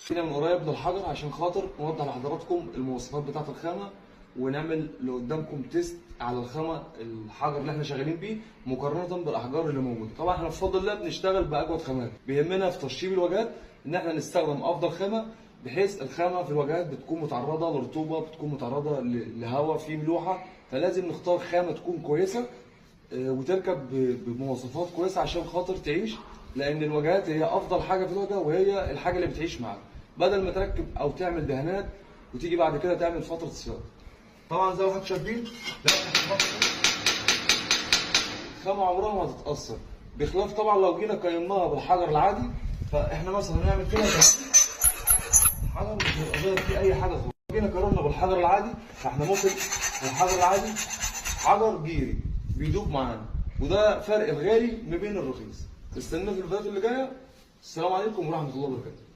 جينا من قريب للحجر عشان خاطر نوضح لحضراتكم المواصفات بتاعه الخامه، ونعمل اللي قدامكم تيست على الخامه الحجر اللي احنا شغالين بيه مقارنه بالاحجار اللي موجوده. طبعا احنا بفضل الله بنشتغل باجود خامات، بيهمنا في تشطيب الواجهات ان احنا نستخدم افضل خامه، بحيث الخامه في الواجهات بتكون متعرضه لرطوبه، بتكون متعرضه لهواء، في ملوحه، فلازم نختار خامه تكون كويسه وتركب بمواصفات كويسه عشان خاطر تعيش، لان الواجهات هي افضل حاجه في الواجهه، وهي الحاجه اللي بتعيش معاك، بدل ما تركب او تعمل دهانات وتيجي بعد كده تعمل فتره صيانه. طبعا زي ما حضرتك شايفين الخامه عمرها ما هتتاثر، بخلاف طبعا لو جينا قيمناها بالحجر العادي، فاحنا مثلا هنعمل كده الحجر مش هيبقى ظاهر فيه اي حاجه خالص. لو جينا قارنا بالحجر العادي، فاحنا ممكن الحجر العادي حجر جيري بيدوب معانا، وده فرق الغالي ما بين الرخيص. استنونا في الفيديوهات اللي جايه. السلام عليكم ورحمه الله وبركاته.